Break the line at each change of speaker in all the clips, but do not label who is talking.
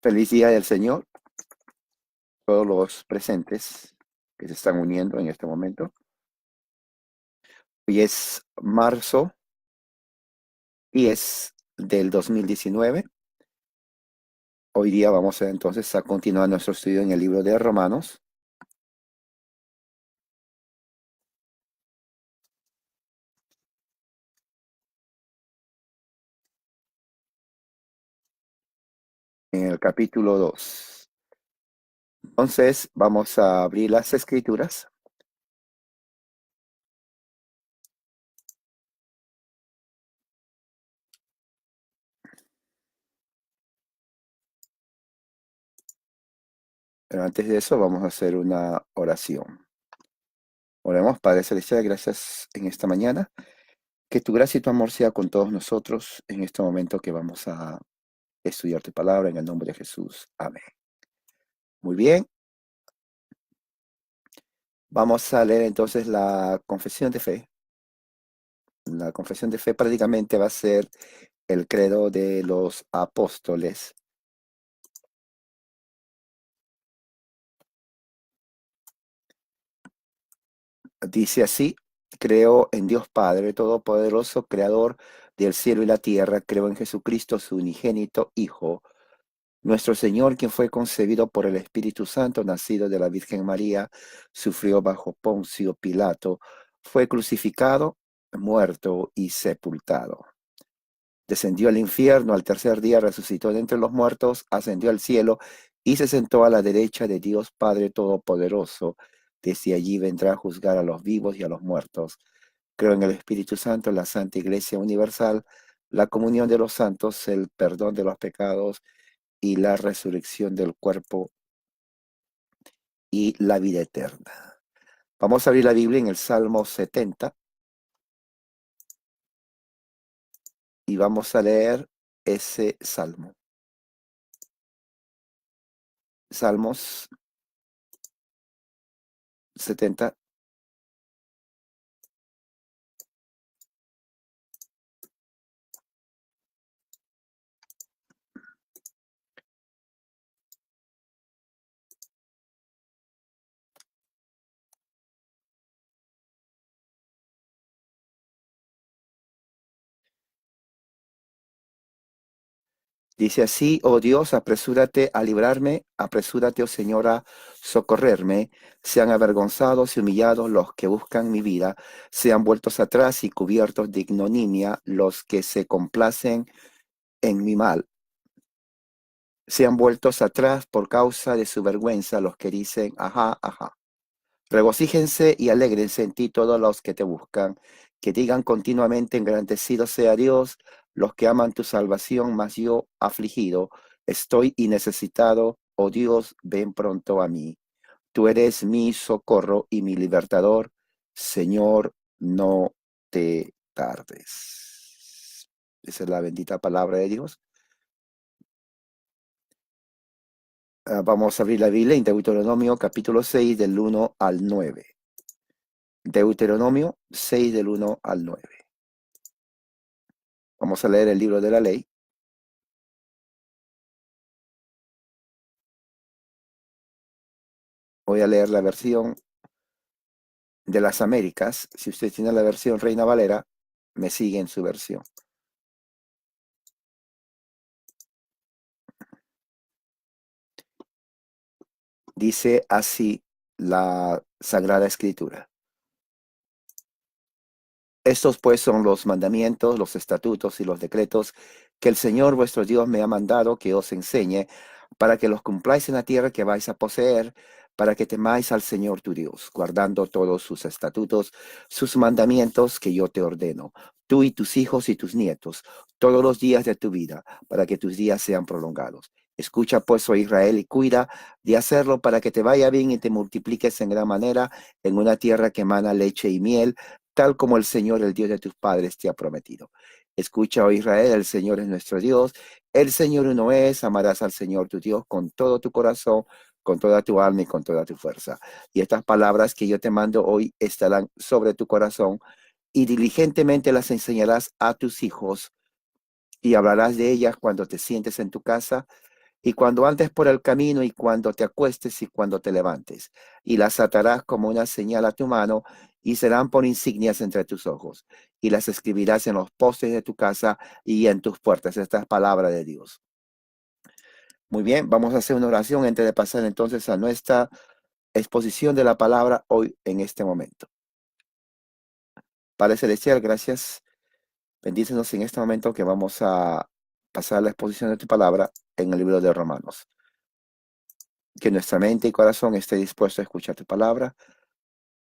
Feliz día del Señor, todos los presentes que se están uniendo en este momento. Hoy es marzo 10 del 2019. Hoy día vamos entonces a continuar nuestro estudio en el libro de Romanos. En el capítulo 2. Entonces vamos a abrir las escrituras. Pero antes de eso vamos a hacer una oración. Oremos, Padre Celestial, gracias en esta mañana. Que tu gracia y tu amor sea con todos nosotros en este momento que vamos a estudiar tu palabra en el nombre de Jesús. Amén. Muy bien. Vamos a leer entonces la confesión de fe. La confesión de fe prácticamente va a ser el credo de los apóstoles. Dice así: creo en Dios Padre Todopoderoso, Creador del cielo y la tierra. Creo en Jesucristo, su unigénito Hijo, nuestro Señor, quien fue concebido por el Espíritu Santo, nacido de la Virgen María, sufrió bajo Poncio Pilato, fue crucificado, muerto y sepultado. Descendió al infierno, al tercer día resucitó de entre los muertos, ascendió al cielo y se sentó a la derecha de Dios Padre Todopoderoso. Desde allí vendrá a juzgar a los vivos y a los muertos. Creo en el Espíritu Santo, en la Santa Iglesia Universal, la comunión de los santos, el perdón de los pecados y la resurrección del cuerpo y la vida eterna. Vamos a abrir la Biblia en el Salmo 70 y vamos a leer ese salmo. Salmos 70. Dice así: oh Dios, apresúrate a librarme, apresúrate, oh Señor, a socorrerme. Sean avergonzados y humillados los que buscan mi vida, sean vueltos atrás y cubiertos de ignominia los que se complacen en mi mal. Sean vueltos atrás por causa de su vergüenza los que dicen, ajá, ajá. Regocíjense y alégrense en ti todos los que te buscan, que digan continuamente, engrandecido sea Dios, los que aman tu salvación, mas yo afligido estoy y necesitado, oh Dios, ven pronto a mí. Tú eres mi socorro y mi libertador, Señor, no te tardes. Esa es la bendita palabra de Dios. Vamos a abrir la Biblia en Deuteronomio capítulo 6 del 1 al 9. Deuteronomio 6 del 1 al 9. Vamos a leer el libro de la ley. Voy a leer la versión de las Américas. Si usted tiene la versión Reina Valera, me sigue en su versión. Dice así la Sagrada Escritura: estos pues son los mandamientos, los estatutos y los decretos que el Señor vuestro Dios me ha mandado que os enseñe, para que los cumpláis en la tierra que vais a poseer, para que temáis al Señor tu Dios, guardando todos sus estatutos, sus mandamientos que yo te ordeno, tú y tus hijos y tus nietos, todos los días de tu vida, para que tus días sean prolongados. Escucha pues, oh Israel, y cuida de hacerlo para que te vaya bien y te multipliques en gran manera en una tierra que emana leche y miel, tal como el Señor, el Dios de tus padres, te ha prometido. Escucha, oh Israel, el Señor es nuestro Dios, el Señor uno es, amarás al Señor tu Dios con todo tu corazón, con toda tu alma y con toda tu fuerza. Y estas palabras que yo te mando hoy estarán sobre tu corazón, y diligentemente las enseñarás a tus hijos, y hablarás de ellas cuando te sientes en tu casa, y cuando andes por el camino, y cuando te acuestes, y cuando te levantes. Y las atarás como una señal a tu mano, y serán por insignias entre tus ojos. Y las escribirás en los postes de tu casa y en tus puertas. Esta es palabra de Dios. Muy bien, vamos a hacer una oración antes de pasar entonces a nuestra exposición de la palabra hoy en este momento. Padre Celestial, gracias. Bendícenos en este momento que vamos a pasar la exposición de tu palabra en el libro de Romanos. Que nuestra mente y corazón esté dispuesto a escuchar tu palabra.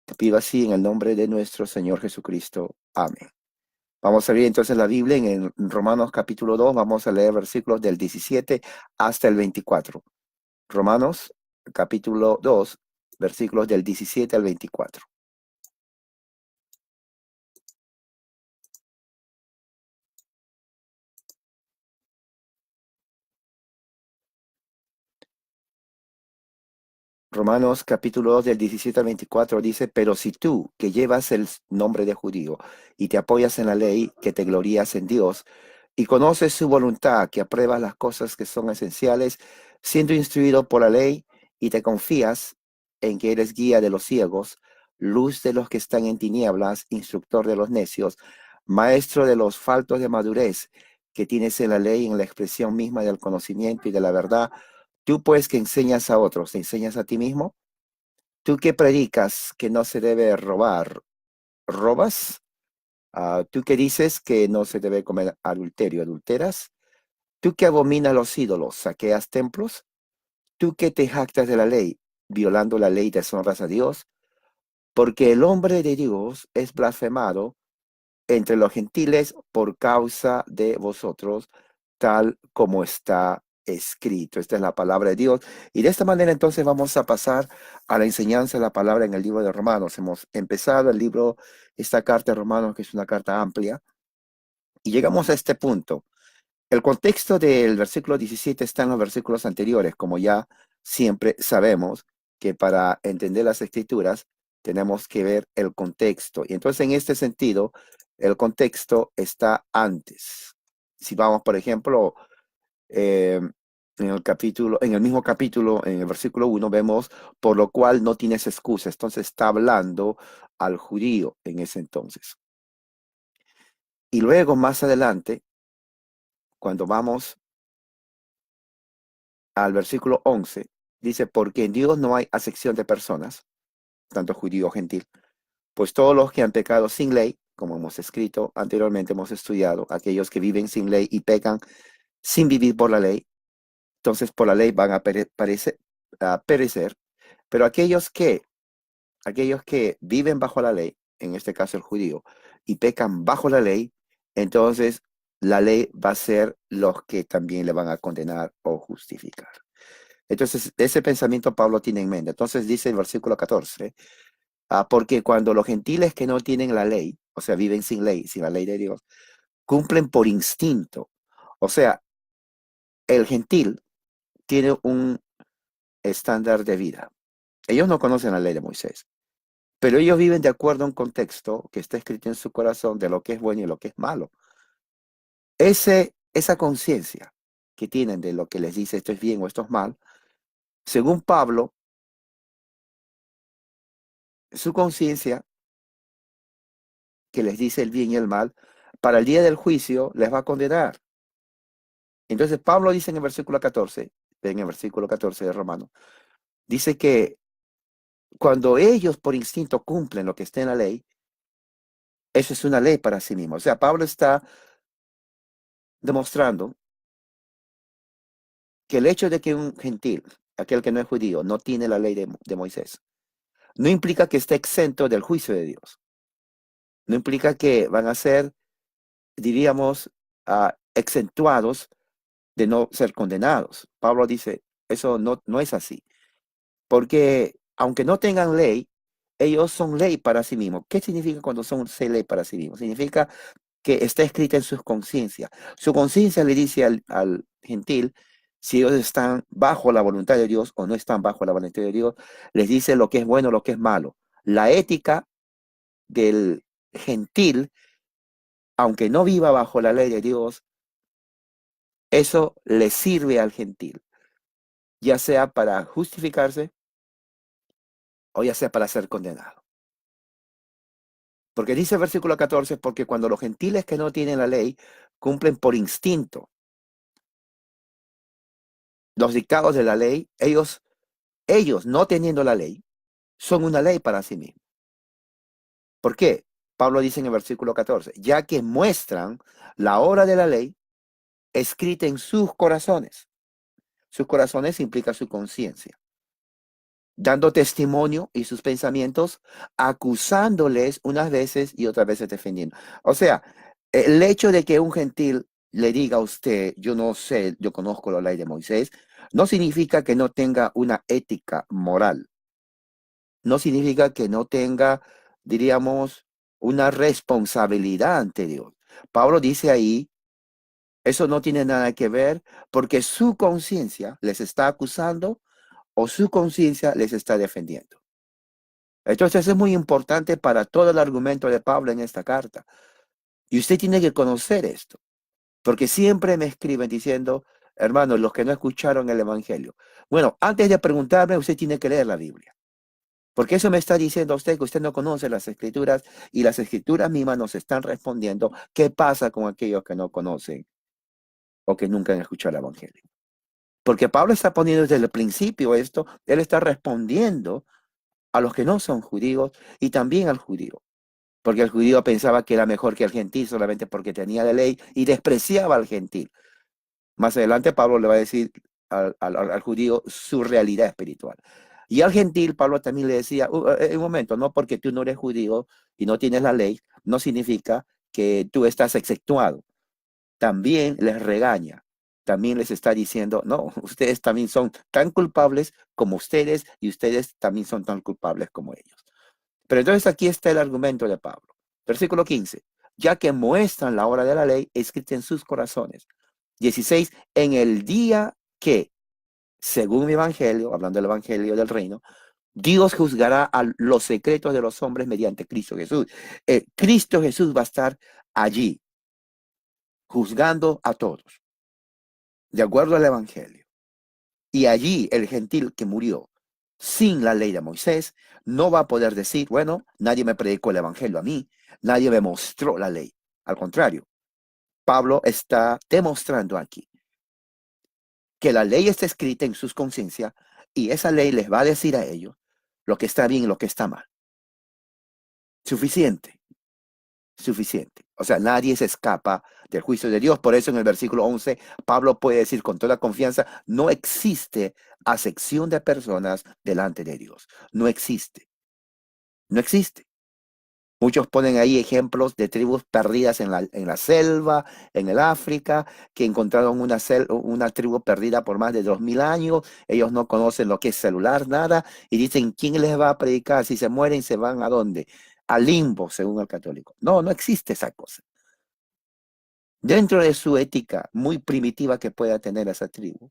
Te pido así en el nombre de nuestro Señor Jesucristo. Amén. Vamos a abrir entonces la Biblia en el Romanos capítulo 2. Vamos a leer versículos del 17 hasta el 24. Romanos capítulo 2, versículos del 17 al 24. Romanos capítulo 2 del 17 al 24 dice, pero si tú, que llevas el nombre de judío y te apoyas en la ley, que te glorías en Dios, y conoces su voluntad, que apruebas las cosas que son esenciales, siendo instruido por la ley, y te confías en que eres guía de los ciegos, luz de los que están en tinieblas, instructor de los necios, maestro de los faltos de madurez, que tienes en la ley, en la expresión misma del conocimiento y de la verdad. Tú pues que enseñas a otros, ¿te enseñas a ti mismo? Tú que predicas que no se debe robar, ¿robas? Tú que dices que no se debe comer adulterio, ¿adulteras? Tú que abominas los ídolos, ¿saqueas templos? Tú que te jactas de la ley, violando la ley deshonras a Dios, porque el hombre de Dios es blasfemado entre los gentiles por causa de vosotros, tal como está escrito. Esta es la palabra de Dios. Y de esta manera entonces vamos a pasar a la enseñanza de la palabra en el libro de Romanos. Hemos empezado el libro, esta carta de Romanos, que es una carta amplia, y llegamos a este punto. El contexto del versículo 17 está en los versículos anteriores, como ya siempre sabemos que para entender las escrituras tenemos que ver el contexto. Y entonces en este sentido, el contexto está antes. Si vamos, por ejemplo, en el mismo capítulo, en el versículo 1, vemos, por lo cual no tienes excusa. Entonces está hablando al judío en ese entonces. Y luego, más adelante, cuando vamos al versículo 11, dice, porque en Dios no hay acepción de personas, tanto judío o gentil, pues todos los que han pecado sin ley, como hemos escrito anteriormente, hemos estudiado, aquellos que viven sin ley y pecan sin vivir por la ley, entonces por la ley van a perecer, pero aquellos que viven bajo la ley, en este caso el judío, y pecan bajo la ley, entonces la ley va a ser los que también le van a condenar o justificar. Entonces, ese pensamiento Pablo tiene en mente. Entonces dice el versículo 14, porque cuando los gentiles que no tienen la ley, o sea, viven sin ley, sin la ley de Dios, cumplen por instinto. O sea, el gentil tiene un estándar de vida. Ellos no conocen la ley de Moisés, pero ellos viven de acuerdo a un contexto que está escrito en su corazón de lo que es bueno y lo que es malo. Esa conciencia que tienen de lo que les dice esto es bien o esto es mal, según Pablo, su conciencia que les dice el bien y el mal, para el día del juicio les va a condenar. Entonces Pablo dice en el versículo 14, en el versículo 14 de Romano, dice que cuando ellos por instinto cumplen lo que está en la ley, eso es una ley para sí mismo. O sea, Pablo está demostrando que el hecho de que un gentil, aquel que no es judío, no tiene la ley de Moisés, no implica que esté exento del juicio de Dios. No implica que van a ser, diríamos, exentuados de no ser condenados. Pablo dice, eso no es así, porque aunque no tengan ley, ellos son ley para sí mismos. ¿Qué significa cuando son ley para sí mismos? Significa que está escrita en sus conciencias. Su conciencia le dice al gentil si ellos están bajo la voluntad de Dios o no están bajo la voluntad de Dios, les dice lo que es bueno, lo que es malo. La ética del gentil, aunque no viva bajo la ley de Dios, eso le sirve al gentil. ya sea para justificarse o ya sea para ser condenado. Porque dice el versículo 14, porque cuando los gentiles que no tienen la ley cumplen por instinto los dictados de la ley, ellos no teniendo la ley, son una ley para sí mismos. ¿Por qué? Pablo dice en el versículo 14, ya que muestran la obra de la ley escrita en sus corazones. Sus corazones implica su conciencia, dando testimonio y sus pensamientos, acusándoles unas veces y otras veces defendiendo. O sea, el hecho de que un gentil le diga a usted, yo no sé, yo conozco la ley de Moisés, no significa que no tenga una ética moral. No significa que no tenga, diríamos, una responsabilidad ante Dios. Pablo dice ahí, eso no tiene nada que ver porque su conciencia les está acusando o su conciencia les está defendiendo. Entonces es muy importante para todo el argumento de Pablo en esta carta. Y usted tiene que conocer esto, porque siempre me escriben diciendo, hermanos, los que no escucharon el Evangelio. Bueno, antes de preguntarme, usted tiene que leer la Biblia. Porque eso me está diciendo a usted que usted no conoce las Escrituras y las Escrituras mismas nos están respondiendo qué pasa con aquellos que no conocen o que nunca han escuchado el Evangelio. Porque Pablo está poniendo desde el principio esto, él está respondiendo a los que no son judíos y también al judío. Porque el judío pensaba que era mejor que el gentil solamente porque tenía la ley y despreciaba al gentil. Más adelante Pablo le va a decir al judío su realidad espiritual. Y al gentil Pablo también le decía, un momento, no porque tú no eres judío y no tienes la ley, no significa que tú estás exceptuado. También les regaña, también les está diciendo, no, ustedes también son tan culpables como ustedes y ustedes también son tan culpables como ellos. Pero entonces aquí está el argumento de Pablo. Versículo 15, ya que muestran la obra de la ley escrita en sus corazones. 16, en el día que, según mi evangelio, hablando del evangelio del reino, Dios juzgará a los secretos de los hombres mediante Cristo Jesús. Cristo Jesús va a estar allí, juzgando a todos, de acuerdo al evangelio. Y allí el gentil que murió sin la ley de Moisés no va a poder decir, bueno, nadie me predicó el evangelio a mí, nadie me mostró la ley. Al contrario, Pablo está demostrando aquí que la ley está escrita en sus conciencias y esa ley les va a decir a ellos lo que está bien y lo que está mal. Suficiente, suficiente. O sea, nadie se escapa del juicio de Dios. Por eso en el versículo 11, Pablo puede decir con toda confianza, no existe acepción de personas delante de Dios. No existe, no existe. Muchos ponen ahí ejemplos de tribus perdidas en la selva, en el África, que encontraron una tribu perdida por más de 2000 años. Ellos no conocen lo que es celular, nada, y dicen, ¿quién les va a predicar? Si se mueren, ¿se van a dónde? Al limbo, según el católico. No, no existe esa cosa. Dentro de su ética muy primitiva que pueda tener esa tribu,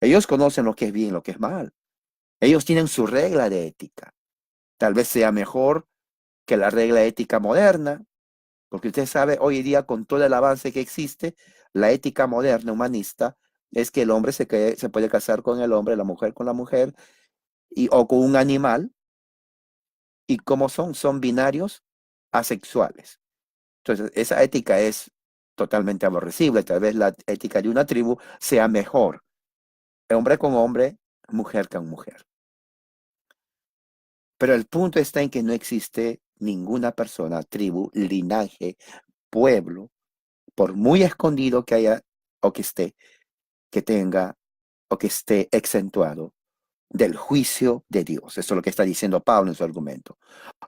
ellos conocen lo que es bien y lo que es mal. Ellos tienen su regla de ética. Tal vez sea mejor que la regla ética moderna, porque usted sabe, hoy en día, con todo el avance que existe, la ética moderna humanista es que el hombre se puede casar con el hombre, la mujer con la mujer, o con un animal, y como son binarios asexuales. Entonces, esa ética es totalmente aborrecible. Tal vez la ética de una tribu sea mejor, hombre con hombre, mujer con mujer. Pero el punto está en que no existe ninguna persona, tribu, linaje, pueblo, por muy escondido que haya o que esté, que tenga o que esté exentuado del juicio de Dios. Eso es lo que está diciendo Pablo en su argumento.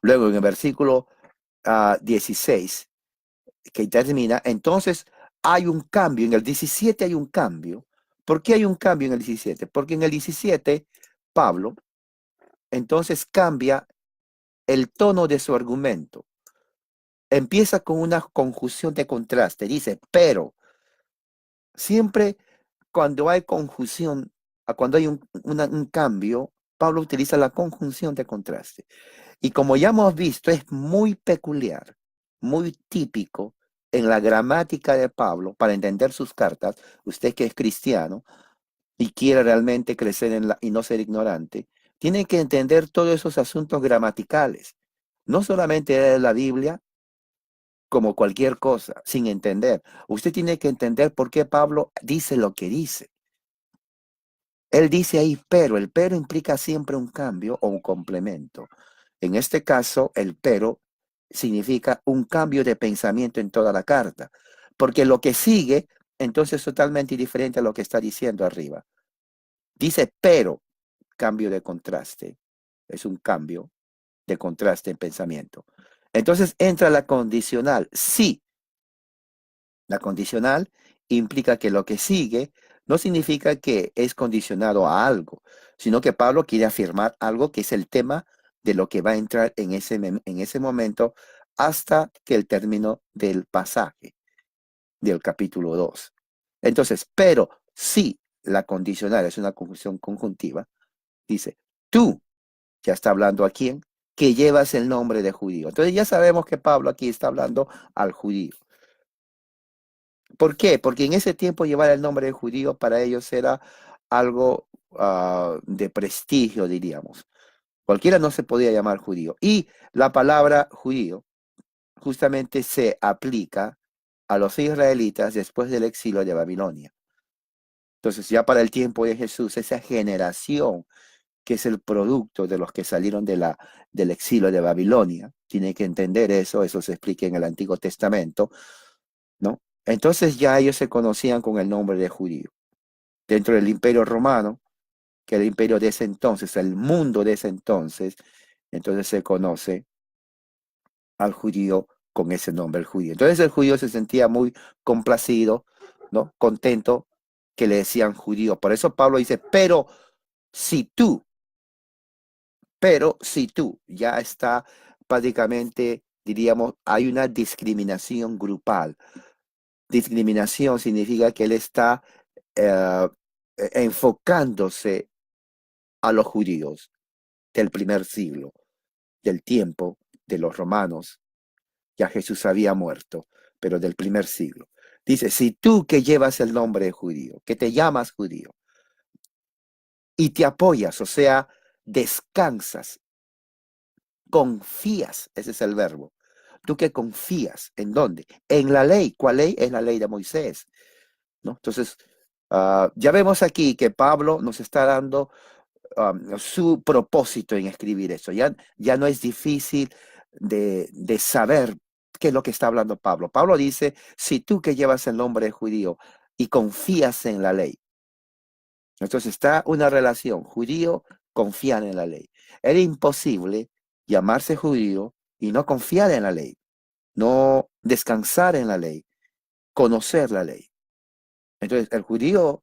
Luego en el versículo 16, que termina, entonces hay un cambio, en el 17 hay un cambio. ¿Por qué hay un cambio en el 17? Porque en el 17, Pablo entonces cambia el tono de su argumento. Empieza con una conjunción de contraste. Dice, pero siempre cuando hay conjunción, cuando hay un cambio, Pablo utiliza la conjunción de contraste. Y como ya hemos visto, es muy peculiar, muy típico en la gramática de Pablo para entender sus cartas, usted que es cristiano, y quiere realmente crecer y no ser ignorante, tiene que entender todos esos asuntos gramaticales. No solamente leer la Biblia como cualquier cosa, sin entender. Usted tiene que entender por qué Pablo dice lo que dice. Él dice ahí, pero el pero implica siempre un cambio o un complemento. En este caso, el pero significa un cambio de pensamiento en toda la carta, porque lo que sigue entonces es totalmente diferente a lo que está diciendo arriba. Dice, pero cambio de contraste. Es un cambio de contraste en pensamiento. Entonces entra la condicional. Sí, la condicional implica que lo que sigue no significa que es condicionado a algo, sino que Pablo quiere afirmar algo que es el tema de lo que va a entrar en ese momento hasta que el término del pasaje del capítulo 2. Entonces, pero si la condicional es una conjunción conjuntiva, dice, tú, ya está hablando a quién, que llevas el nombre de judío. Entonces ya sabemos que Pablo aquí está hablando al judío. ¿Por qué? Porque en ese tiempo llevar el nombre de judío para ellos era algo de prestigio, diríamos. Cualquiera no se podía llamar judío. Y la palabra judío justamente se aplica a los israelitas después del exilio de Babilonia. Entonces ya para el tiempo de Jesús, esa generación que es el producto de los que salieron del exilio de Babilonia, tiene que entender eso se explica en el Antiguo Testamento, ¿no? Entonces ya ellos se conocían con el nombre de judío. Dentro del Imperio Romano, que era el imperio de ese entonces, el mundo de ese entonces se conoce al judío con ese nombre, el judío. Entonces el judío se sentía muy complacido, ¿no? Contento que le decían judío. Por eso Pablo dice, si tú, pero si tú, ya está prácticamente, diríamos, hay una discriminación grupal. Discriminación significa que él está eh, enfocándose a los judíos del primer siglo, del tiempo de los romanos. Ya Jesús había muerto, pero del primer siglo. Dice, si tú que llevas el nombre de judío, que te llamas judío, y te apoyas, o sea, descansas, confías, ese es el verbo. Tú que confías, ¿en dónde? En la ley. ¿Cuál ley? Es la ley de Moisés, ¿no? Entonces, ya vemos aquí que Pablo nos está dando su propósito en escribir eso. Ya no es difícil de saber qué es lo que está hablando Pablo. Pablo dice, si tú que llevas el nombre de judío y confías en la ley, entonces está una relación, judío, confiar en la ley. Era imposible llamarse judío y no confiar en la ley, no descansar en la ley, conocer la ley. Entonces, el judío,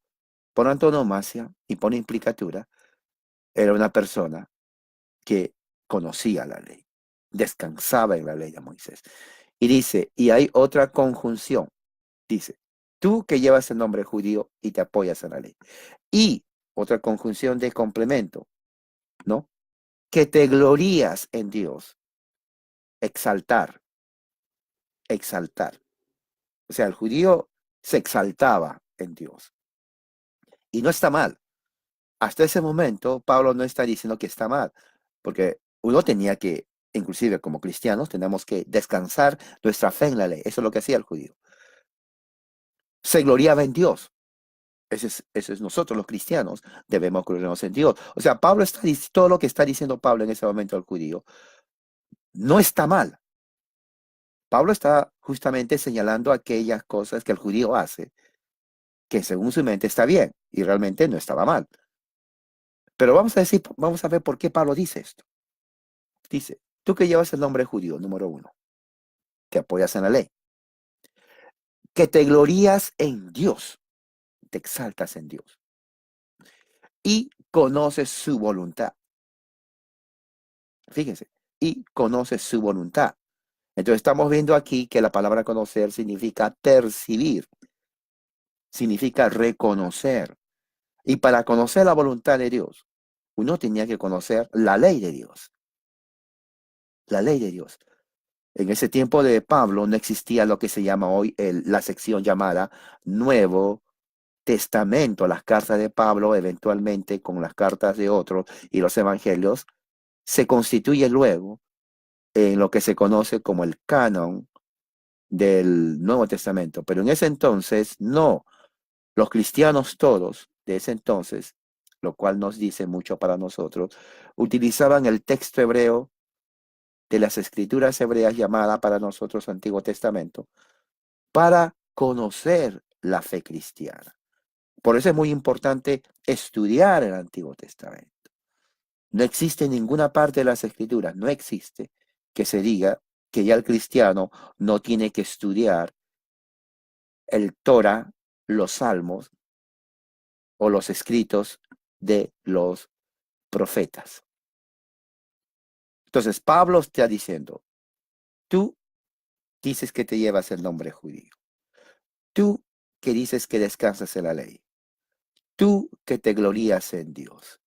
por antonomasia y por implicatura, era una persona que conocía la ley, descansaba en la ley de Moisés. Y dice, y hay otra conjunción, dice, tú que llevas el nombre judío y te apoyas en la ley. Y otra conjunción de complemento, ¿no? Que te glorías en Dios, exaltar, exaltar. O sea, el judío se exaltaba en Dios. Y no está mal. Hasta ese momento, Pablo no está diciendo que está mal, porque uno tenía que, inclusive como cristianos, tenemos que descansar nuestra fe en la ley. Eso es lo que hacía el judío. Se gloriaba en Dios. Eso es nosotros los cristianos, debemos gloriarnos en Dios. O sea, todo lo que está diciendo Pablo en ese momento al judío no está mal. Pablo está justamente señalando aquellas cosas que el judío hace, que según su mente está bien y realmente no estaba mal. Pero vamos a ver por qué Pablo dice esto. Dice, tú que llevas el nombre judío, número uno, te apoyas en la ley, que te glorías en Dios, te exaltas en Dios y conoces su voluntad. Fíjense, y conoces su voluntad. Entonces estamos viendo aquí que la palabra conocer significa percibir, significa reconocer. Y para conocer la voluntad de Dios, uno tenía que conocer la ley de Dios. La ley de Dios. En ese tiempo de Pablo no existía lo que se llama hoy la sección llamada Nuevo Testamento, las cartas de Pablo, eventualmente con las cartas de otros y los evangelios, se constituye luego en lo que se conoce como el canon del Nuevo Testamento. Pero en ese entonces, no, los cristianos todos de ese entonces, lo cual nos dice mucho para nosotros, utilizaban el texto hebreo de las escrituras hebreas llamada para nosotros Antiguo Testamento para conocer la fe cristiana. Por eso es muy importante estudiar el Antiguo Testamento. No existe en ninguna parte de las escrituras, no existe que se diga que ya el cristiano no tiene que estudiar el Torah, los Salmos o los escritos de los profetas. Entonces, Pablo está diciendo, tú dices que te llevas el nombre judío. Tú que dices que descansas en la ley. Tú que te glorías en Dios.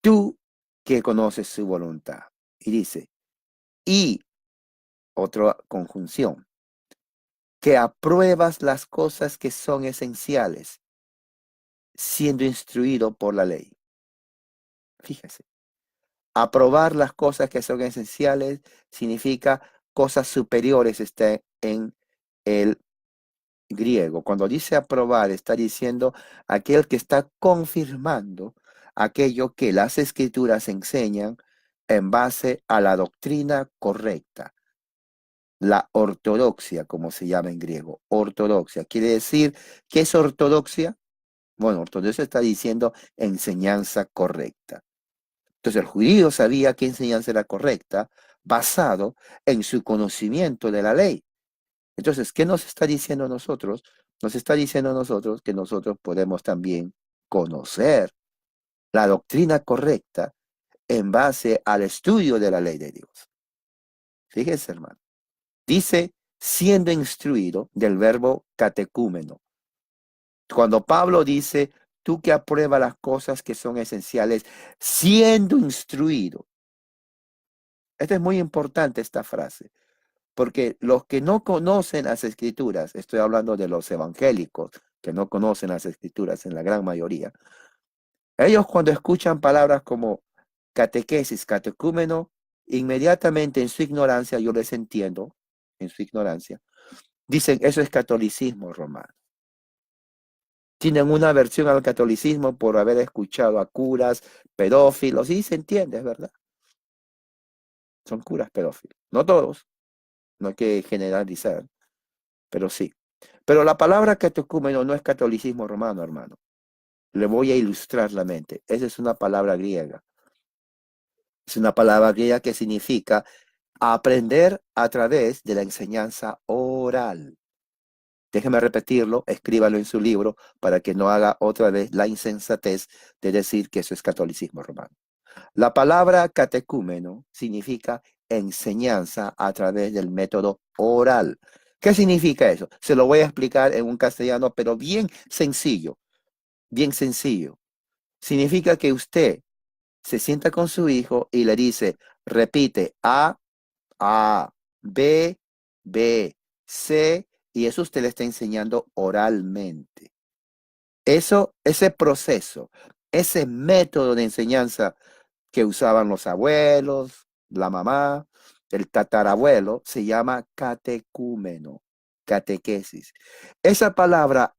Tú que conoces su voluntad. Y dice, y otra conjunción, que apruebas las cosas que son esenciales, siendo instruido por la ley. Fíjese, aprobar las cosas que son esenciales significa cosas superiores, está en el griego. Cuando dice aprobar, está diciendo aquel que está confirmando aquello que las escrituras enseñan en base a la doctrina correcta. La ortodoxia, como se llama en griego, ortodoxia. Quiere decir, ¿qué es ortodoxia? Bueno, ortodoxia está diciendo enseñanza correcta. Entonces el judío sabía qué enseñanza era correcta basado en su conocimiento de la ley. Entonces, ¿qué nos está diciendo a nosotros? Nos está diciendo a nosotros que nosotros podemos también conocer la doctrina correcta en base al estudio de la ley de Dios. Fíjense, hermano. Dice, siendo instruido del verbo catecúmeno. Cuando Pablo dice, tú que apruebas las cosas que son esenciales, siendo instruido. Esta es muy importante esta frase, porque los que no conocen las escrituras, estoy hablando de los evangélicos, que no conocen las escrituras en la gran mayoría, ellos cuando escuchan palabras como catequesis, catecúmeno, inmediatamente en su ignorancia, yo les entiendo, en su ignorancia, dicen, eso es catolicismo romano. Tienen una aversión al catolicismo por haber escuchado a curas, pedófilos, y se entiende, es verdad. Son curas pedófilos. No todos, no hay que generalizar, pero sí. Pero la palabra catecúmeno no es catolicismo romano, hermano. Le voy a ilustrar la mente. Esa es una palabra griega. Es una palabra griega que significa aprender a través de la enseñanza oral. Déjeme repetirlo, escríbalo en su libro para que no haga otra vez la insensatez de decir que eso es catolicismo romano. La palabra catecúmeno significa enseñanza a través del método oral. ¿Qué significa eso? Se lo voy a explicar en un castellano, pero bien sencillo, bien sencillo. Significa que usted se sienta con su hijo y le dice, repite A, B, B, C, y eso usted le está enseñando oralmente. Eso, ese proceso, ese método de enseñanza que usaban los abuelos, la mamá, el tatarabuelo, se llama catecúmeno, catequesis. Esa palabra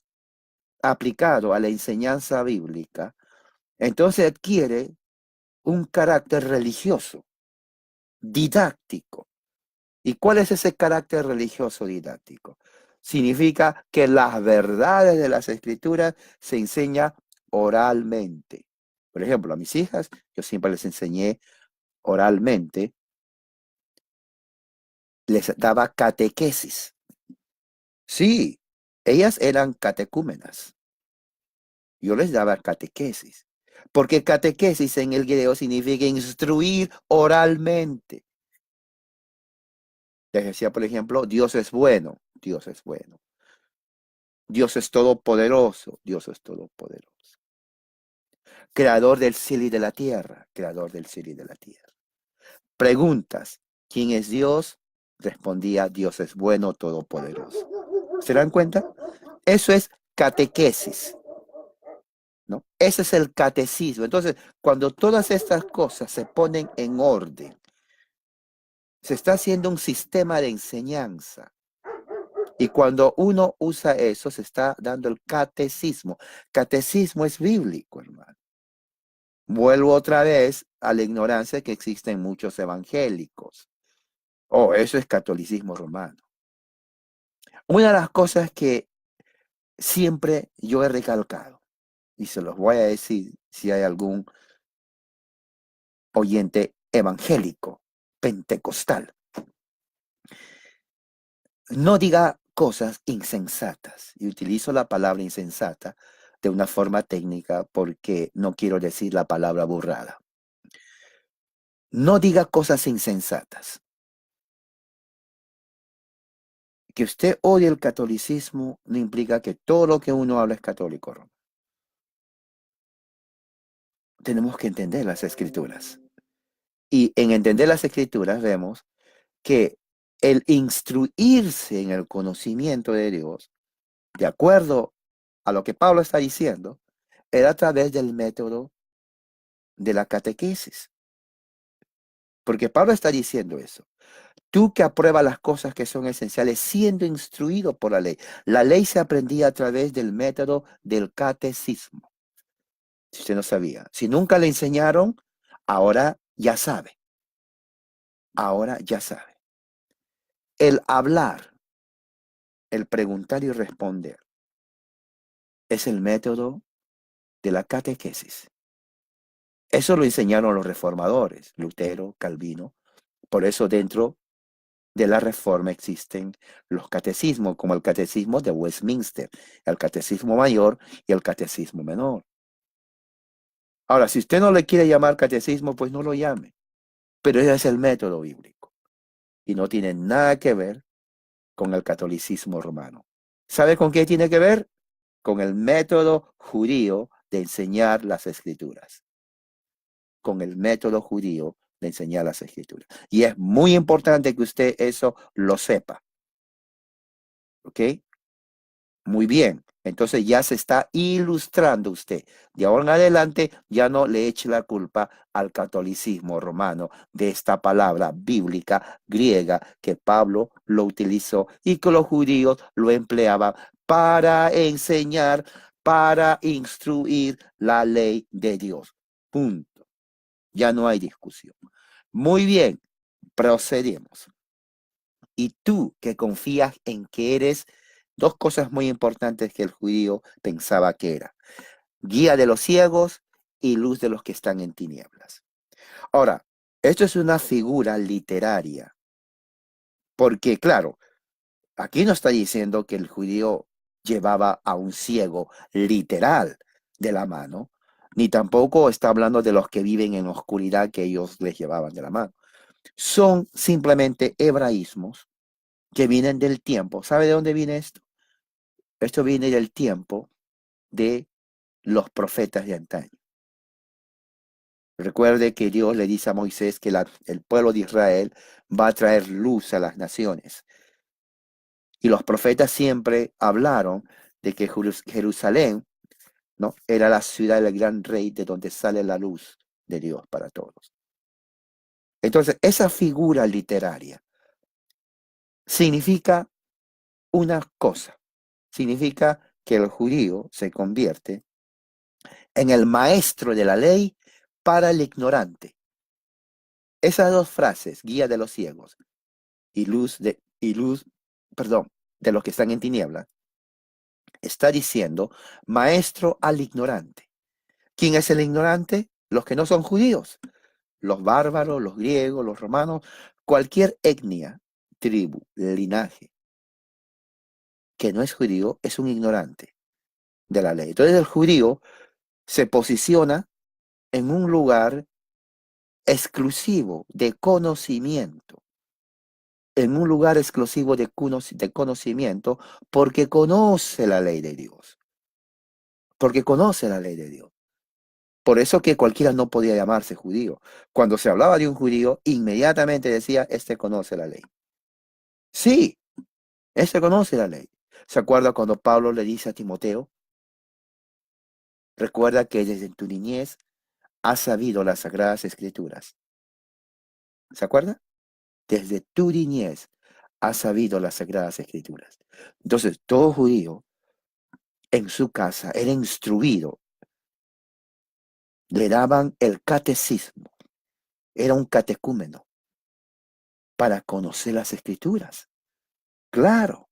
aplicado a la enseñanza bíblica, entonces adquiere un carácter religioso, didáctico. ¿Y cuál es ese carácter religioso didáctico? Significa que las verdades de las escrituras se enseñan oralmente. Por ejemplo, a mis hijas, yo siempre les enseñé oralmente, les daba catequesis. Sí, ellas eran catecúmenas. Yo les daba catequesis. Porque catequesis en el griego significa instruir oralmente. Les decía, por ejemplo, Dios es bueno, Dios es bueno. Dios es todopoderoso, Dios es todopoderoso. Creador del cielo y de la tierra, creador del cielo y de la tierra. Preguntas, ¿quién es Dios? Respondía, Dios es bueno, todopoderoso. ¿Se dan cuenta? Eso es catequesis. ¿no? Ese es el catecismo. Entonces, cuando todas estas cosas se ponen en orden, se está haciendo un sistema de enseñanza. Y cuando uno usa eso, se está dando el catecismo. Catecismo es bíblico, hermano. Vuelvo otra vez a la ignorancia que existen muchos evangélicos. Oh, eso es catolicismo romano. Una de las cosas que siempre yo he recalcado, y se los voy a decir si hay algún oyente evangélico, pentecostal, no diga cosas insensatas. Y utilizo la palabra insensata de una forma técnica porque no quiero decir la palabra burrada. No diga cosas insensatas. Que usted odie el catolicismo no implica que todo lo que uno habla es católico, ¿no? Tenemos que entender las escrituras. Y en entender las escrituras vemos que el instruirse en el conocimiento de Dios, de acuerdo a lo que Pablo está diciendo, era a través del método de la catequesis. Porque Pablo está diciendo eso. Tú que apruebas las cosas que son esenciales siendo instruido por la ley. La ley se aprendía a través del método del catecismo. Si usted no sabía. Si nunca le enseñaron, ahora ya sabe. Ahora ya sabe. El hablar, el preguntar y responder es el método de la catequesis. Eso lo enseñaron los reformadores, Lutero, Calvino. Por eso dentro de la Reforma existen los catecismos, como el catecismo de Westminster, el catecismo mayor y el catecismo menor. Ahora, si usted no le quiere llamar catecismo, pues no lo llame. Pero ese es el método bíblico y no tiene nada que ver con el catolicismo romano. ¿Sabe con qué tiene que ver? Con el método judío de enseñar las escrituras. Con el método judío de enseñar las escrituras. Y es muy importante que usted eso lo sepa. ¿Ok? Muy bien. Entonces ya se está ilustrando usted. De ahora en adelante ya no le eche la culpa al catolicismo romano de esta palabra bíblica griega que Pablo lo utilizó y que los judíos lo empleaban para enseñar, para instruir la ley de Dios. Punto. Ya no hay discusión. Muy bien, procedemos. Y tú que confías en que eres dos cosas muy importantes que el judío pensaba que era: guía de los ciegos y luz de los que están en tinieblas. Ahora, esto es una figura literaria, porque claro, aquí no está diciendo que el judío llevaba a un ciego literal de la mano, ni tampoco está hablando de los que viven en oscuridad que ellos les llevaban de la mano. Son simplemente hebraísmos que vienen del tiempo. ¿Sabe de dónde viene esto? Esto viene del tiempo de los profetas de antaño. Recuerde que Dios le dice a Moisés que el pueblo de Israel va a traer luz a las naciones. Y los profetas siempre hablaron de que Jerusalén, ¿no?, era la ciudad del gran rey de donde sale la luz de Dios para todos. Entonces, esa figura literaria significa una cosa. Significa que el judío se convierte en el maestro de la ley para el ignorante. Esas dos frases, guía de los ciegos y perdón, de los que están en tinieblas, está diciendo maestro al ignorante. ¿Quién es el ignorante? Los que no son judíos, los bárbaros, los griegos, los romanos, cualquier etnia, tribu, linaje que no es judío es un ignorante de la ley. Entonces el judío se posiciona en un lugar exclusivo de conocimiento, en un lugar exclusivo de conocimiento, porque conoce la ley de Dios, porque conoce la ley de Dios. Por eso que cualquiera no podía llamarse judío. Cuando se hablaba de un judío, inmediatamente decía, este conoce la ley. Sí, este conoce la ley. ¿Se acuerda cuando Pablo le dice a Timoteo Recuerda que desde tu niñez has sabido las Sagradas Escrituras. ¿Se acuerda? Desde tu niñez has sabido las Sagradas Escrituras. Entonces, todo judío en su casa era instruido, le daban el catecismo, era un catecúmeno para conocer las Escrituras. Claro,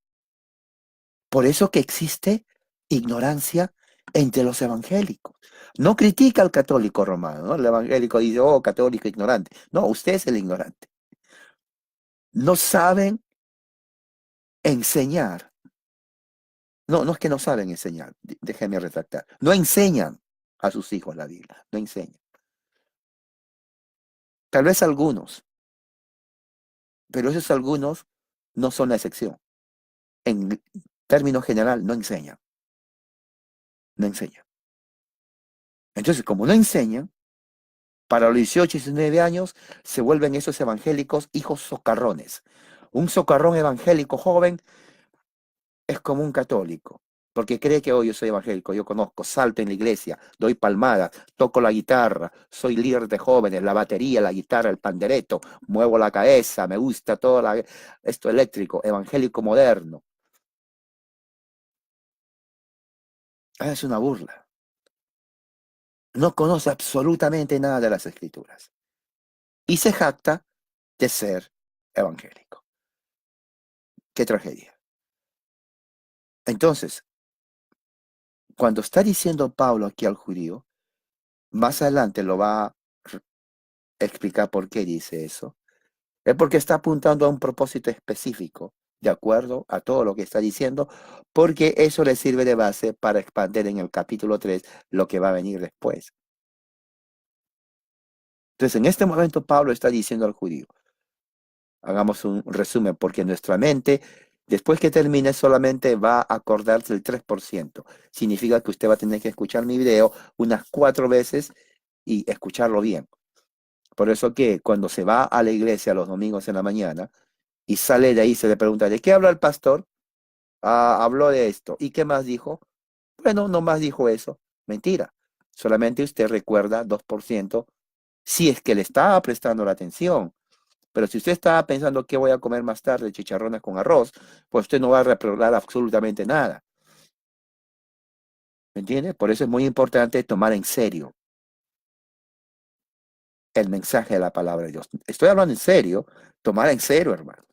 por eso que existe ignorancia entre los evangélicos. No critica al católico romano, ¿no? El evangélico dice, oh, católico ignorante. No, usted es el ignorante. No saben enseñar. No, no es que no saben enseñar, déjeme retractar. No enseñan a sus hijos la Biblia, no enseñan. Tal vez algunos, pero esos algunos no son la excepción. En términos general, no enseñan, no enseñan. Entonces, como no enseñan, para los 18 y 19 años se vuelven esos evangélicos hijos socarrones. Un socarrón evangélico joven es como un católico, porque cree que hoy yo soy evangélico, yo conozco, salto en la iglesia, doy palmadas, toco la guitarra, soy líder de jóvenes, la batería, la guitarra, el pandereto, muevo la cabeza, me gusta todo esto eléctrico, evangélico moderno. Es una burla. No conoce absolutamente nada de las escrituras y se jacta de ser evangélico. Qué tragedia. Entonces, cuando está diciendo Pablo aquí al judío, más adelante lo va a explicar por qué dice eso. Es porque está apuntando a un propósito específico, de acuerdo a todo lo que está diciendo, porque eso le sirve de base para expandir en el capítulo 3 lo que va a venir después. Entonces, en este momento Pablo está diciendo al judío, hagamos un resumen, porque nuestra mente, después que termine, solamente va a acordarse el 3%. Significa que usted va a tener que escuchar mi video unas 4 veces y escucharlo bien. Por eso que cuando se va a la iglesia los domingos en la mañana y sale de ahí, se le pregunta, ¿de qué habla el pastor? Ah, habló de esto. ¿Y qué más dijo? Bueno, no más dijo eso. Mentira. Solamente usted recuerda 2% si es que le estaba prestando la atención. Pero si usted estaba pensando qué voy a comer más tarde, chicharrones con arroz, pues usted no va a recordar absolutamente nada. ¿Me entiende? Por eso es muy importante tomar en serio el mensaje de la palabra de Dios. Estoy hablando en serio, tomar en serio, hermano.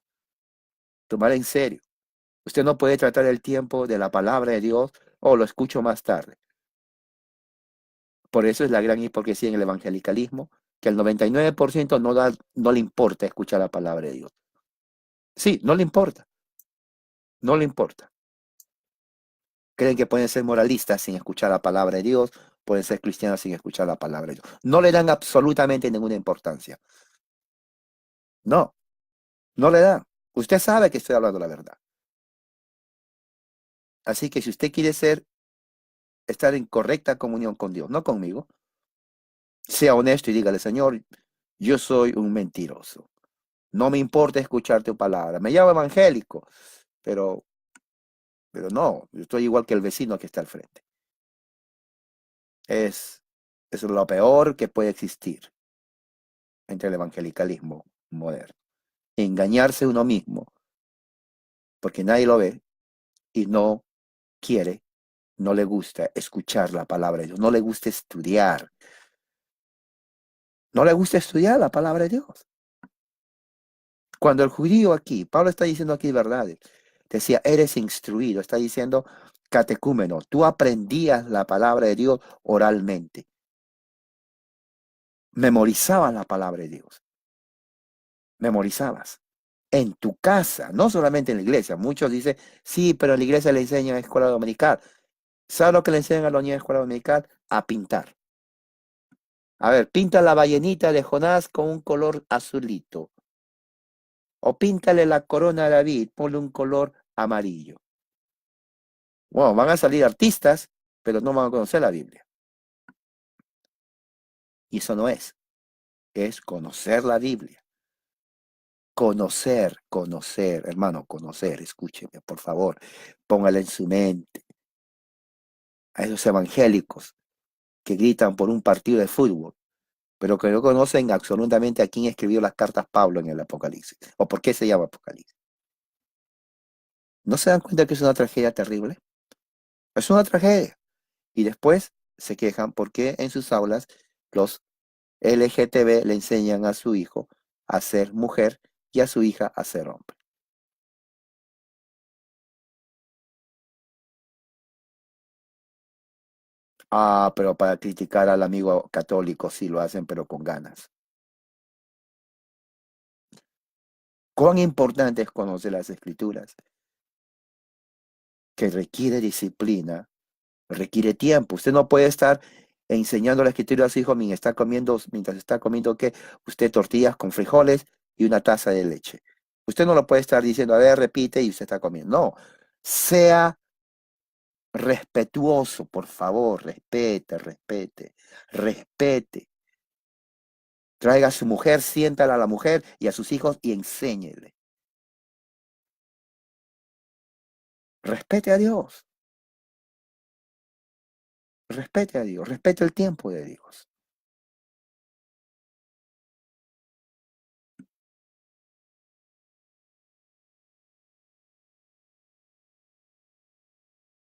Tomar en serio. Usted no puede tratar el tiempo de la palabra de Dios o lo escucho más tarde. Por eso es la gran hipocresía en el evangelicalismo, que el 99% no le importa escuchar la palabra de Dios. Sí, no le importa, no le importa. Creen que pueden ser moralistas sin escuchar la palabra de Dios, pueden ser cristianos sin escuchar la palabra de Dios. No le dan absolutamente ninguna importancia. No, no le dan. Usted sabe que estoy hablando la verdad. Así que si usted quiere estar en correcta comunión con Dios, no conmigo, sea honesto y dígale, Señor, yo soy un mentiroso. No me importa escuchar tu palabra. Me llamo evangélico, pero, pero no, yo estoy igual que el vecino que está al frente. Es, es lo peor que puede existir entre el evangelicalismo moderno. Engañarse uno mismo, porque nadie lo ve y no quiere, no le gusta escuchar la palabra de Dios, no le gusta estudiar. No le gusta estudiar la palabra de Dios. Cuando el judío aquí, Pablo está diciendo aquí verdades, decía, eres instruido, está diciendo catecúmeno, tú aprendías la palabra de Dios oralmente, memorizabas la palabra de Dios, memorizabas en tu casa, no solamente en la iglesia. Muchos dicen, sí, pero en la iglesia le enseñan en escuela dominical. ¿Sabes lo que le enseñan a los niños en escuela dominical? A pintar. A ver, pinta la ballenita de Jonás con un color azulito. O píntale la corona de David, ponle un color amarillo. Bueno, van a salir artistas, pero no van a conocer la Biblia. Y eso no es conocer la Biblia. Conocer, hermano, conocer, escúcheme, por favor, póngale en su mente a esos evangélicos. que gritan por un partido de fútbol, pero que no conocen absolutamente a quién escribió las cartas Pablo en el Apocalipsis, o por qué se llama Apocalipsis. ¿No se dan cuenta que es una tragedia terrible? Es una tragedia. Y después se quejan porque en sus aulas los LGTB le enseñan a su hijo a ser mujer y a su hija a ser hombre. Ah, pero para criticar al amigo católico sí lo hacen, pero con ganas. Cuán importante es conocer las escrituras, que requiere disciplina, requiere tiempo. Usted no puede estar enseñando la escritura a su hijo mientras está comiendo ¿qué? Usted tortillas con frijoles y una taza de leche. Usted no lo puede estar diciendo, a ver, repite y usted está comiendo. No, sea respetuoso, por favor, respete. Traiga a su mujer, siéntala a la mujer y a sus hijos y enséñele. Respete a Dios, respete a Dios, respete el tiempo de Dios.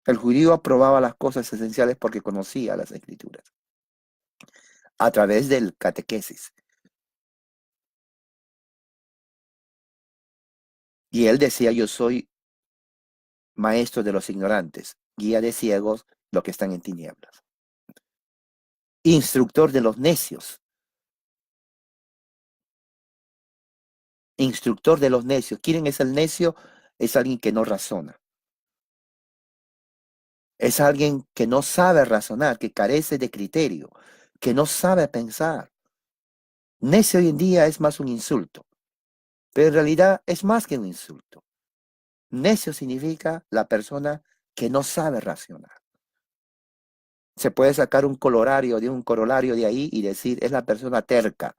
El judío aprobaba las cosas esenciales porque conocía las escrituras a través del catequesis. Y él decía, yo soy maestro de los ignorantes, guía de ciegos, los que están en tinieblas, instructor de los necios, instructor de los necios. ¿Quién es el necio? Es alguien que no razona. Es alguien que no sabe razonar, que carece de criterio, que no sabe pensar. Necio hoy en día es más un insulto, pero en realidad es más que un insulto. Necio significa la persona que no sabe racionar. Se puede sacar un corolario de ahí y decir, es la persona terca,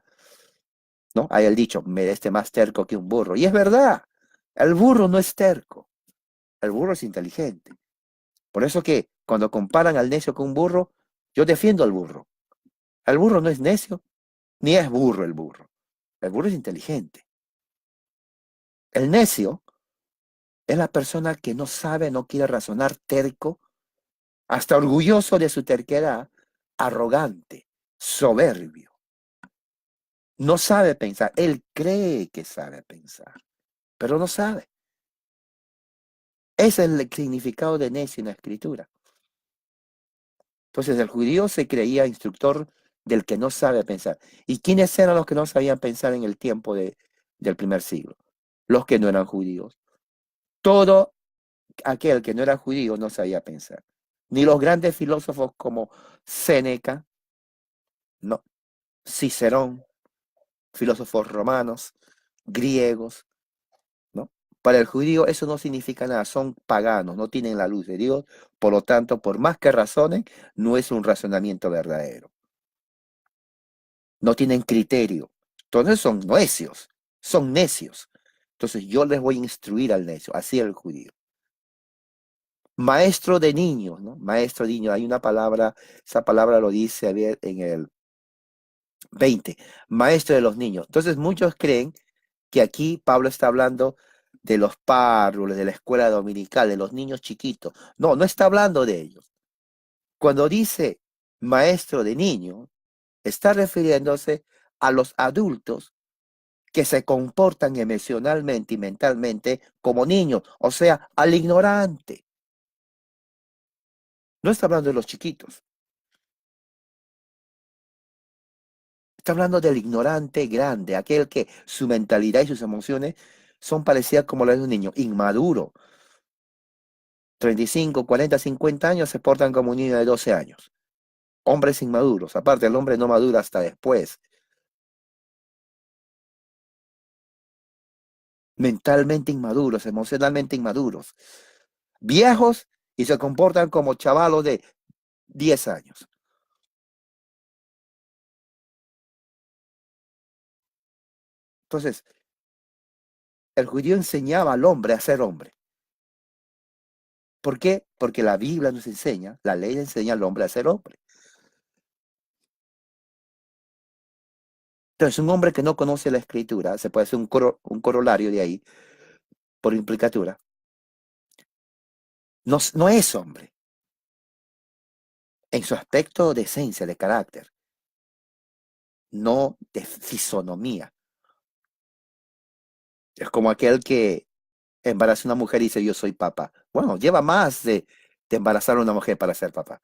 ¿no? Hay el dicho, me este más terco que un burro. Y es verdad, el burro no es terco, el burro es inteligente. Por eso que cuando comparan al necio con un burro, yo defiendo al burro. El burro no es necio, ni es burro el burro. El burro es inteligente. El necio es la persona que no sabe, no quiere razonar, terco, hasta orgulloso de su terquedad, arrogante, soberbio. No sabe pensar. Él cree que sabe pensar, pero no sabe. Ese es el significado de necio en la escritura. Entonces el judío se creía instructor del que no sabe pensar. ¿Y quiénes eran los que no sabían pensar en el tiempo del primer siglo? Los que no eran judíos. Todo aquel que no era judío no sabía pensar. Ni los grandes filósofos como Séneca, no, Cicerón, filósofos romanos, griegos, ¿no? Para el judío eso no significa nada, son paganos, no tienen la luz de Dios, por lo tanto, por más que razonen, no es un razonamiento verdadero. No tienen criterio. Entonces son necios, son necios. Entonces yo les voy a instruir al necio, así el judío. Maestro de niños, ¿no? Maestro de niños, hay una palabra, esa palabra lo dice a ver, en el 20, maestro de los niños. Entonces muchos creen que aquí Pablo está hablando de los párvulos, de la escuela dominical, de los niños chiquitos. No, no está hablando de ellos. Cuando dice maestro de niños, está refiriéndose a los adultos que se comportan emocionalmente y mentalmente como niños, o sea, al ignorante. No está hablando de los chiquitos, está hablando del ignorante grande, aquel que su mentalidad y sus emociones son parecidas como las de un niño, inmaduro. 35, 40, 50 años se portan como un niño de 12 años. Hombres inmaduros. Aparte, el hombre no madura hasta después. Mentalmente inmaduros, emocionalmente inmaduros. Viejos y se comportan como chavalos de 10 años. Entonces, el judío enseñaba al hombre a ser hombre. ¿Por qué? Porque la Biblia nos enseña, la ley enseña al hombre a ser hombre. Entonces, un hombre que no conoce la escritura, se puede hacer un corolario de ahí, por implicatura, no, no es hombre en su aspecto de esencia, de carácter, no de fisonomía. Es como aquel que embaraza a una mujer y dice, yo soy papá. Bueno, lleva más de embarazar a una mujer para ser papá.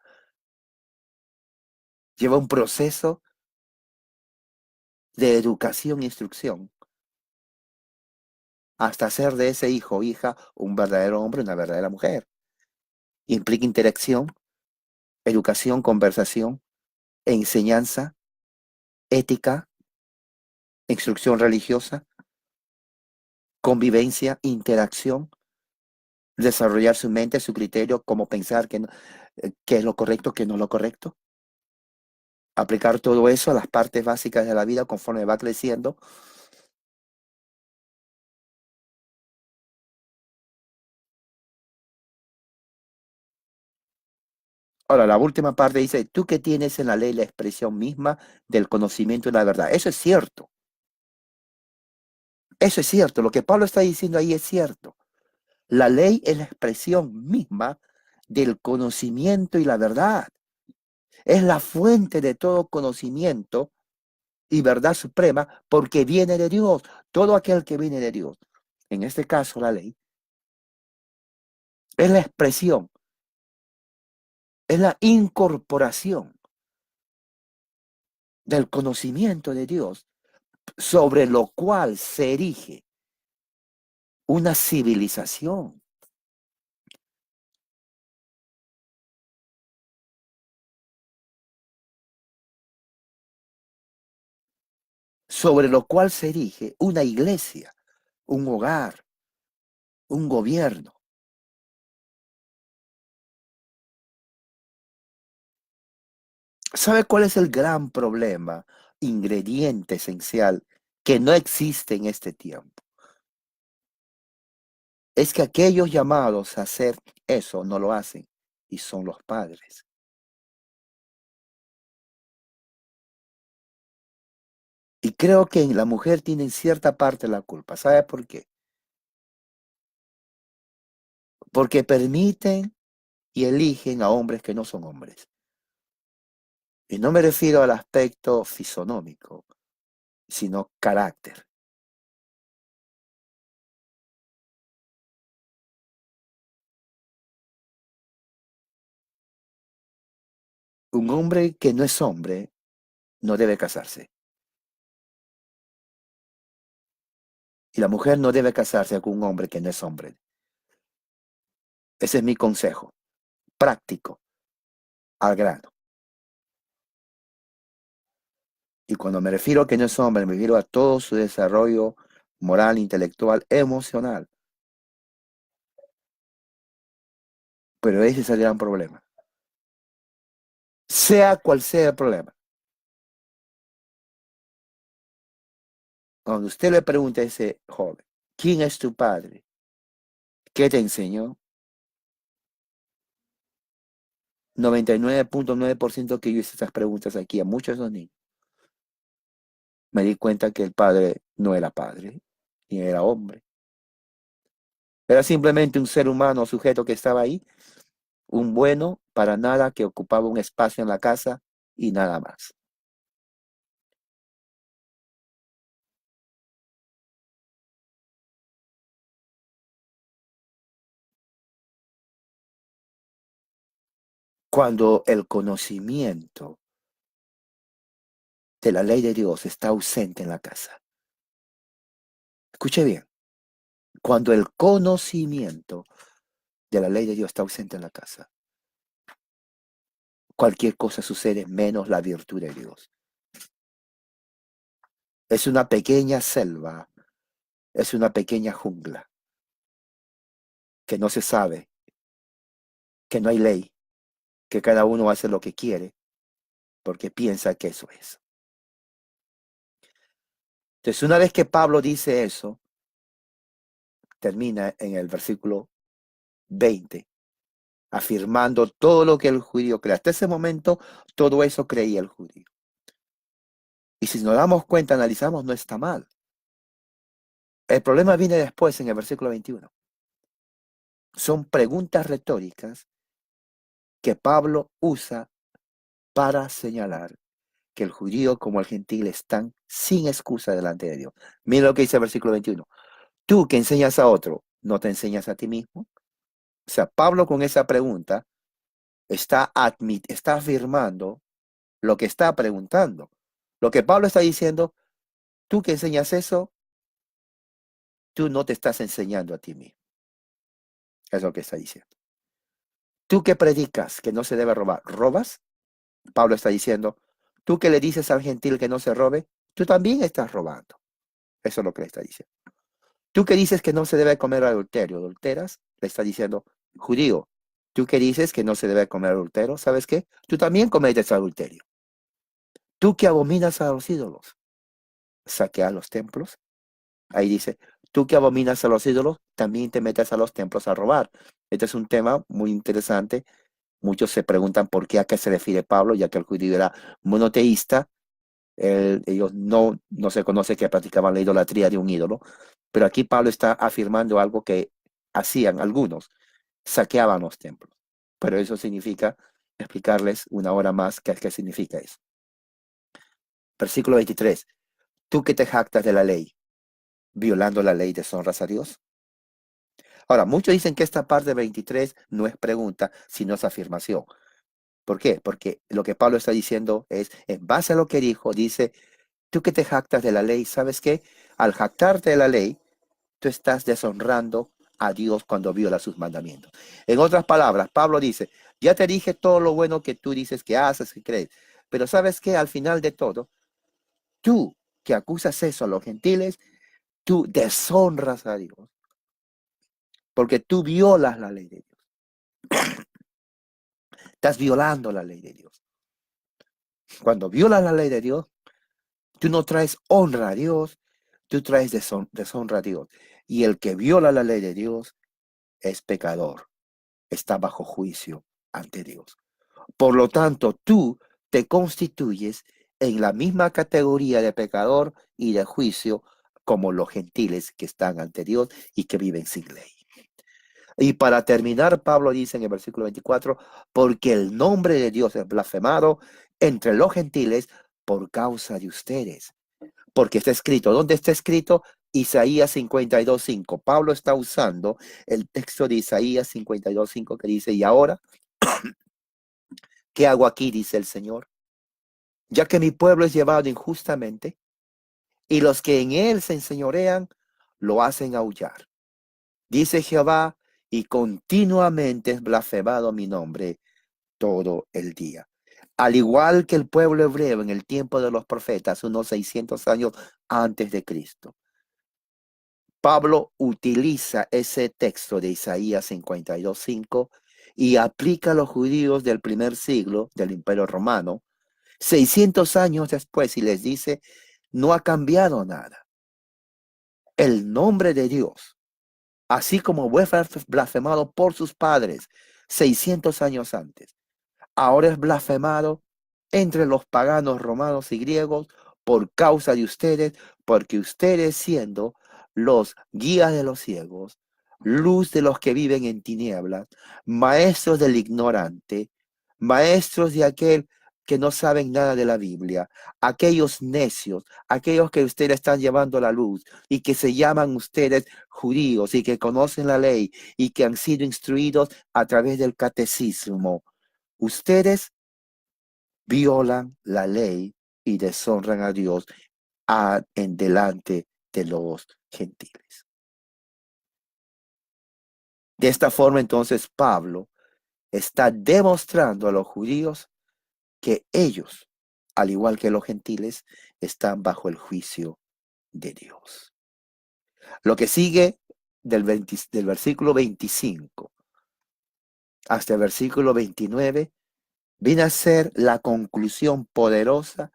Lleva un proceso de educación e instrucción hasta hacer de ese hijo o hija un verdadero hombre, una verdadera mujer. Implica interacción, educación, conversación, enseñanza, ética, instrucción religiosa, convivencia, interacción, desarrollar su mente, su criterio, cómo pensar, qué es lo correcto, qué no es lo correcto. Aplicar todo eso a las partes básicas de la vida conforme va creciendo. Ahora, la última parte dice, tú que tienes en la ley la expresión misma del conocimiento y la verdad. Eso es cierto. Eso es cierto. Lo que Pablo está diciendo ahí es cierto. La ley es la expresión misma del conocimiento y la verdad. Es la fuente de todo conocimiento y verdad suprema porque viene de Dios. Todo aquel que viene de Dios, en este caso la ley, es la expresión, es la incorporación del conocimiento de Dios sobre lo cual se erige una civilización, sobre lo cual se erige una iglesia, un hogar, un gobierno. ¿Sabe cuál es el gran problema, ingrediente esencial que no existe en este tiempo? Es que aquellos llamados a hacer eso no lo hacen y son los padres. Y creo que en la mujer tienen cierta parte de la culpa. ¿Sabe por qué? Porque permiten y eligen a hombres que no son hombres. Y no me refiero al aspecto fisonómico, sino carácter. Un hombre que no es hombre no debe casarse. Y la mujer no debe casarse con un hombre que no es hombre. Ese es mi consejo, práctico, al grano. Y cuando me refiero a que no es hombre, me refiero a todo su desarrollo moral, intelectual, emocional. Pero ese es el gran problema. Sea cual sea el problema. Cuando usted le pregunta a ese joven, ¿quién es tu padre? ¿Qué te enseñó? 99.9% que yo hice estas preguntas aquí a muchos de los niños. Me di cuenta que el padre no era padre, ni era hombre. Era simplemente un ser humano, sujeto que estaba ahí, un bueno para nada que ocupaba un espacio en la casa y nada más. Cuando el conocimiento de la ley de Dios está ausente en la casa. Escuche bien, cuando el conocimiento de la ley de Dios está ausente en la casa, cualquier cosa sucede menos la virtud de Dios. Es una pequeña selva, es una pequeña jungla que no se sabe, que no hay ley, que cada uno hace lo que quiere porque piensa que eso es. Entonces, una vez que Pablo dice eso, termina en el versículo 20, afirmando todo lo que el judío cree. Hasta ese momento, todo eso creía el judío. Y si nos damos cuenta, analizamos, no está mal. El problema viene después en el versículo 21. Son preguntas retóricas que Pablo usa para señalar que el judío como el gentil están sin excusa delante de Dios. Mira lo que dice el versículo 21. Tú que enseñas a otro, ¿no te enseñas a ti mismo? O sea, Pablo con esa pregunta está afirmando lo que está preguntando. Lo que Pablo está diciendo, tú que enseñas eso, tú no te estás enseñando a ti mismo. Es lo que está diciendo. Tú que predicas que no se debe robar, ¿robas? Pablo está diciendo, tú que le dices al gentil que no se robe, tú también estás robando. Eso es lo que le está diciendo. Tú que dices que no se debe comer adulterio, ¿adulteras? Le está diciendo, judío, tú que dices que no se debe comer adulterio, ¿sabes qué? Tú también cometes adulterio. Tú que abominas a los ídolos, saqueas los templos. Ahí dice, tú que abominas a los ídolos, también te metes a los templos a robar. Este es un tema muy interesante. Muchos se preguntan por qué a qué se refiere Pablo, ya que el judío era monoteísta. Ellos no se conoce que practicaban la idolatría de un ídolo, pero aquí Pablo está afirmando algo que hacían algunos, saqueaban los templos. Pero eso significa explicarles una hora más qué significa eso. Versículo 23. Tú que te jactas de la ley, violando la ley, deshonras a Dios. Ahora, muchos dicen que esta parte 23 no es pregunta, sino es afirmación. ¿Por qué? Porque lo que Pablo está diciendo es, en base a lo que dijo, dice, tú que te jactas de la ley, ¿sabes qué? Al jactarte de la ley, tú estás deshonrando a Dios cuando viola sus mandamientos. En otras palabras, Pablo dice, ya te dije todo lo bueno que tú dices que haces, que crees, pero ¿sabes qué? Al final de todo, tú que acusas eso a los gentiles, tú deshonras a Dios, porque tú violas la ley de Dios. Estás violando la ley de Dios. Cuando violas la ley de Dios, tú no traes honra a Dios, tú traes deshonra a Dios. Y el que viola la ley de Dios es pecador, está bajo juicio ante Dios. Por lo tanto, tú te constituyes en la misma categoría de pecador y de juicio como los gentiles que están ante Dios y que viven sin ley. Y para terminar, Pablo dice en el versículo 24, porque el nombre de Dios es blasfemado entre los gentiles por causa de ustedes. Porque está escrito, ¿dónde está escrito? Isaías 52:5. Pablo está usando el texto de Isaías 52:5 que dice, y ahora, ¿qué hago aquí? Dice el Señor. Ya que mi pueblo es llevado injustamente y los que en él se enseñorean lo hacen aullar. Dice Jehová, y continuamente es blasfemado mi nombre todo el día. Al igual que el pueblo hebreo en el tiempo de los profetas, unos 600 años antes de Cristo. Pablo utiliza ese texto de Isaías 52:5 y aplica a los judíos del primer siglo del Imperio Romano, 600 años después, y les dice, no ha cambiado nada. El nombre de Dios, así como fue blasfemado por sus padres 600 años antes, ahora es blasfemado entre los paganos romanos y griegos por causa de ustedes, porque ustedes siendo los guías de los ciegos, luz de los que viven en tinieblas, maestros del ignorante, maestros de aquel que no saben nada de la Biblia, aquellos necios, aquellos que ustedes están llevando a la luz y que se llaman ustedes judíos y que conocen la ley y que han sido instruidos a través del catecismo. Ustedes violan la ley y deshonran a Dios en delante de los gentiles. De esta forma, entonces, Pablo está demostrando a los judíos que ellos, al igual que los gentiles, están bajo el juicio de Dios. Lo que sigue del versículo 25 hasta el versículo 29 viene a ser la conclusión poderosa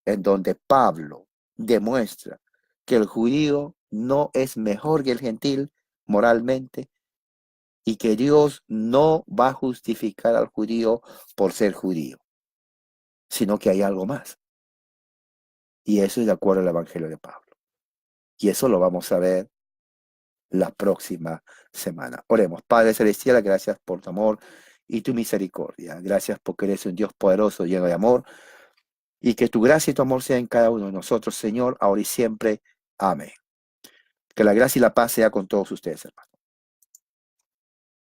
en donde Pablo demuestra que el judío no es mejor que el gentil moralmente y que Dios no va a justificar al judío por ser judío, sino que hay algo más. Y eso es de acuerdo al Evangelio de Pablo. Y eso lo vamos a ver la próxima semana. Oremos. Padre Celestial, gracias por tu amor y tu misericordia. Gracias porque eres un Dios poderoso, lleno de amor, y que tu gracia y tu amor sea en cada uno de nosotros, Señor, ahora y siempre. Amén. Que la gracia y la paz sea con todos ustedes, hermanos.